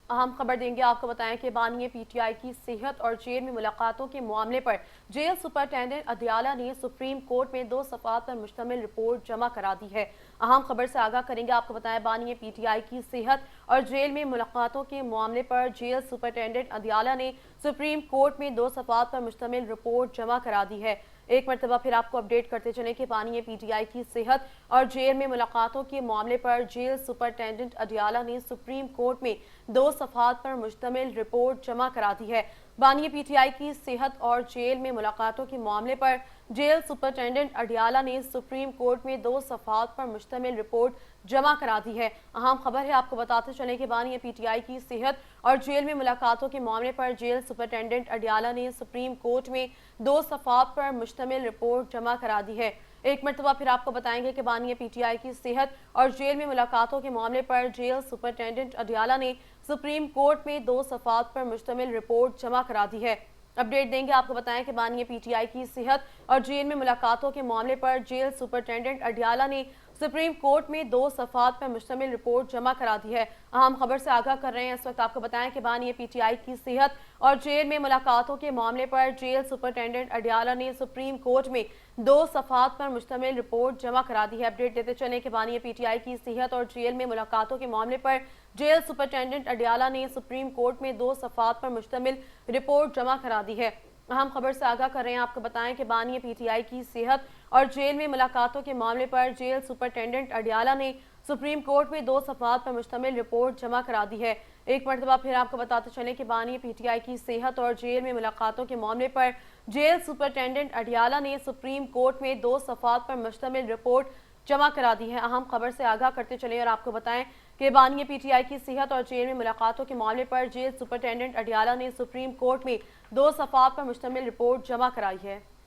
अहम खबर देंगे। आपको बताएं कि बानी पीटीआई की सेहत और जेल में मुलाकातों के मामले पर जेल सुपरिटेंडेंट अदियाला ने सुप्रीम कोर्ट में 2 सफ़ात पर मुश्तमिल रिपोर्ट जमा करा दी है। अहम खबर से आगाह करेंगे। आपको बताएं बानी पीटीआई की सेहत और जेल में मुलाकातों के मामले पर जेल सुपरिटेंडेंट अदियाला ने सुप्रीम कोर्ट में 2 सफ़ात पर मुश्तमिल रिपोर्ट जमा करा दी है। एक मरतबा फिर आपको अपडेट करते चलें कि बानी पीटीआई की सेहत और जेल में मुलाकातों के मामले पर जेल सुपरिटेंडेंट अदियाला ने सुप्रीम कोर्ट में 2 सफ़ात पर मुश्तमिल रिपोर्ट जमा करा दी है। बानी पीटीआई की सेहत और जेल में मुलाकातों के मामले पर जेल सुपरिटेंडेंट अडियाला ने सुप्रीम कोर्ट में 2 सफ़ात पर मुश्तमिल रिपोर्ट जमा करा दी है। अहम खबर है, आपको बताते चलें कि बानी पीटीआई की सेहत और जेल में मुलाकातों के मामले पर जेल सुपरिटेंडेंट अडियाला ने सुप्रीम कोर्ट में 2 सफ़ात पर मुश्तमिल रिपोर्ट जमा करा दी है। एक मरतबा फिर आपको बताएंगे कि बानी पीटीआई की सेहत और जेल में मुलाकातों के मामले पर जेल सुपरिटेंडेंट अडियाला ने सुप्रीम कोर्ट में 2 सफ़ात पर मुश्तमिल रिपोर्ट जमा करा दी है। अपडेट देंगे। आपको बताएं कि बानी पीटीआई की सेहत और जेल में मुलाकातों के मामले पर जेल सुपरिटेंडेंट अडियाला ने सुप्रीम कोर्ट में 2 सफ़ात पर मुश्तमिल रिपोर्ट जमा करा दी है। अहम खबर से आगाह कर रहे हैं इस वक्त। आपको बताएं कि बानी पीटीआई की सेहत और जेल में मुलाकातों के मामले पर जेल सुपरिटेंडेंट अडियाला ने सुप्रीम कोर्ट में 2 सफ़ात पर मुश्तमिल रिपोर्ट जमा करा दी है। अपडेट देते चलें कि बानी पीटीआई की सेहत और जेल में मुलाकातों के मामले पर जेल सुपरिटेंडेंट अडियाला ने सुप्रीम कोर्ट में 2 सफ़ात पर मुश्तमिल रिपोर्ट जमा करा दी है। अहम खबर से आगाह कर रहे हैं। आपको बताएं कि बानी पीटीआई की सेहत और जेल में मुलाकातों के मामले पर जेल सुपरिटेंडेंट अडियाला ने सुप्रीम कोर्ट में 2 सफ़ात पर मुश्तमिल रिपोर्ट जमा करा दी है। एक मरतबा फिर आपको बताते चलें कि बानी पीटीआई की सेहत और जेल में मुलाकातों के मामले पर जेल सुपरिटेंडेंट अडियाला ने सुप्रीम कोर्ट में 2 सफ़ात पर मुश्तमिल रिपोर्ट जमा करा दी है। अहम खबर से आगाह करते चले और आपको बताएं कि बानी पीटीआई की सेहत और जेल में मुलाकातों के मामले पर जेल सुपरिटेंडेंट अडियाला ने सुप्रीम कोर्ट में 2 सफ़ात पर मुश्तमिल रिपोर्ट जमा कराई है।